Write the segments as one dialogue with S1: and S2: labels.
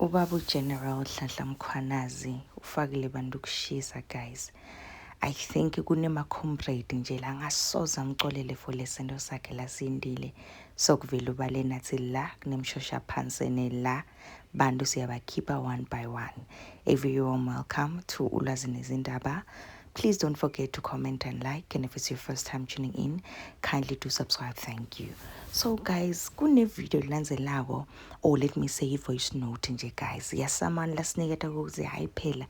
S1: Ubaba General Hlanhla Mkhwanazi ufakile bantu kushisa guys. I think kunema-comrade nje la ngasoze amcolele for lesento sakhe lasindile. Sokuvela ubale nathi la kunemshosha phansi la bantu siyabakhipha one by one. Every warm welcome to Ulwazi Nezindaba. Please don't forget to comment and like, and if it's your first time tuning in, kindly do subscribe. Thank you. So guys, kune video landzelako, or let me say voice note nje guys. Yasamani lasiniketa ukuthi hayi phela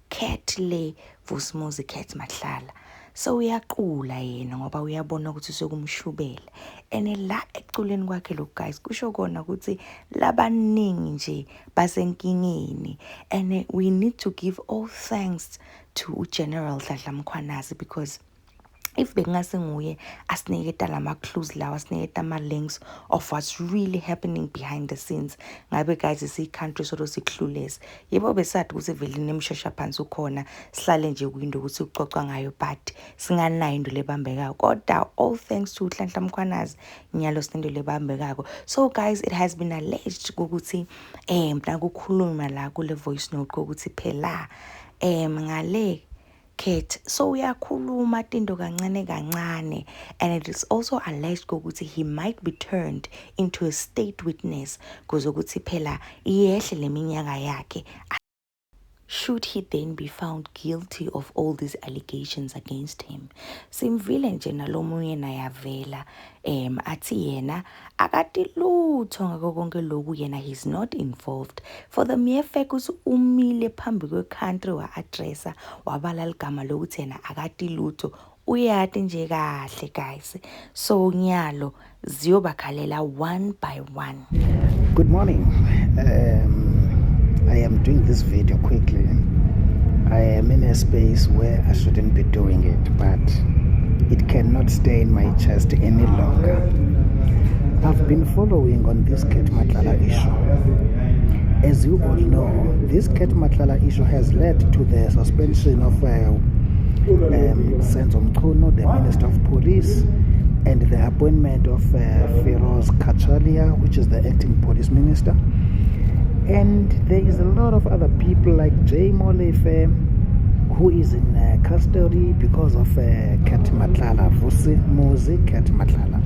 S1: cat le Vusimuzi Cat Matlala. So uyaqula yena ngoba uyabona ukuthi sokumshubela. Ene la eculeni kwakhe lo guys kusho kona ukuthi labaningi nje basenkingeni. And we need to give all thanks to General Hlanhla Mkhwanazi, because if bengase nguye asiniketa lama clues lawa, asiniketa ama links of what's really happening behind the scenes, ngabe guys isi country sort of clueless. Yebo besathi ukuthi vele nemshosha phansi ukhona sihlale nje kwinto ukuthi ucocwa ngayo, but singanayo into lebambekako. Kodwa all thanks to Hlanhla Mkhwanazi nyalo sinento lebambekako. So guys, it has been alleged ukuthi mna kukhuluma la kule voice note ukuthi phela ngale Cat so uyakhuluma tinto kancane kancane, and it is also alleged ukuthi he might be turned into a state witness kuzokuthi phela iyehle leminyaka yakhe. Should he then be found guilty of all these allegations against him? Simvile nje nalomunye nayavela athi yena akati lutho ngako konke lokhu, yena he's not involved. For the mere fact ukuthi umile phambi kwe-country wa-addressa wabala ligama lokuthi yena akati lutho, uyati nje kahle guys. So nyalo ziyobakhalela one by one.
S2: Good morning. I am doing this video quickly. I am in a space where I shouldn't be doing it, but it cannot stay in my chest any longer. I've been following on this Cat Matlala issue. As you all know, this Cat Matlala issue has led to the suspension of Senzo Mchunu, the Minister of Police, and the appointment of Feroz Kachalia, which is the acting police minister. And there is a lot of other people like J. Molefe, who is in custody because of Cat Matlala, Vusimuzi Cat Matlala.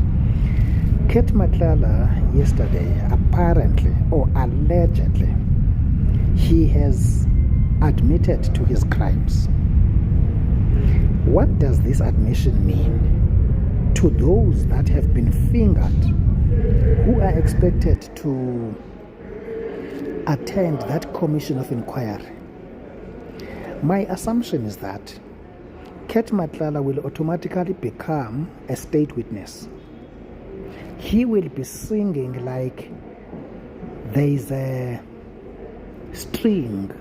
S2: Cat Matlala yesterday, apparently or allegedly, he has admitted to his crimes. What does this admission mean to those that have been fingered, who are expected to attend that commission of inquiry? My assumption is that Cat Matlala will automatically become a state witness. He will be singing like there is a string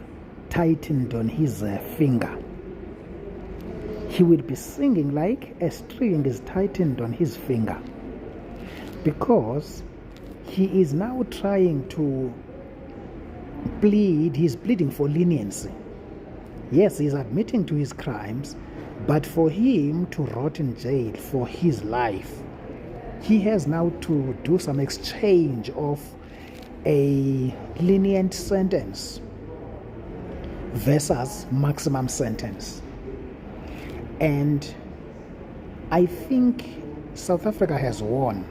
S2: tightened on his finger. He will be singing like a string is tightened on his finger, because he is now trying to he's pleading for leniency. Yes, he's admitting to his crimes, but for him to rot in jail for his life, he has now to do some exchange of a lenient sentence versus maximum sentence. And I think South Africa has won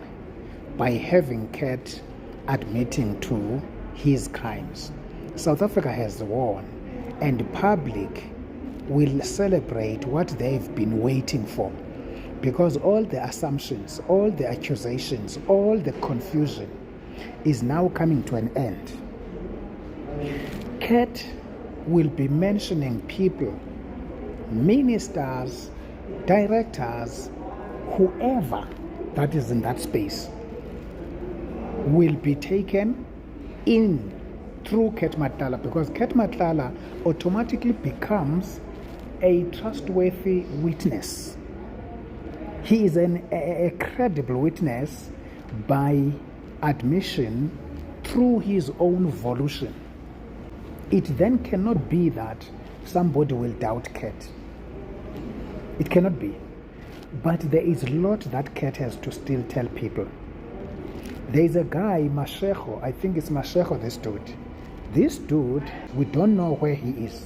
S2: by having Cat admitting to his crimes. South Africa has won, and the public will celebrate what they've been waiting for, because all the assumptions, all the accusations, all the confusion is now coming to an end. Cat will be mentioning people, ministers, directors, whoever that is in that space will be taken in through Cat Matlala, because Cat Matlala automatically becomes a trustworthy witness. He is a credible witness by admission through his own volition. It then cannot be that somebody will doubt Cat. It cannot be. But there is a lot that Cat has to still tell people. There is a guy, Mashego, I think it's Mashego this dude, This dude, we don't know where he is.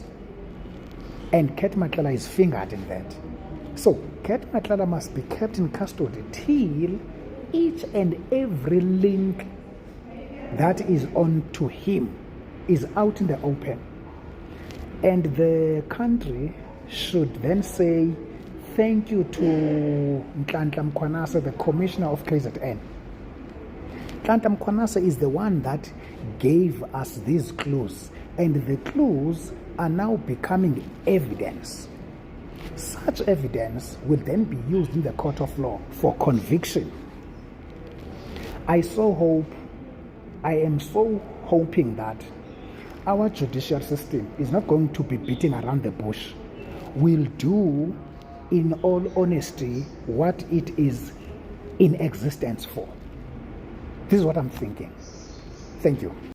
S2: And Cat Matlala is fingered in that. So Cat Matlala must be kept in custody till each and every link that is on to him is out in the open. And the country should then say thank you to Nhlanhla Mkhwanasa, the commissioner of KZN. Nhlanhla Mkhwanasa is the one that gave us these clues, and the clues are now becoming evidence. Such evidence will then be used in the court of law for conviction. I am so hoping that our judicial system is not going to be beating around the bush. We'll do, in all honesty, what it is in existence for. This is what I'm thinking. Thank you.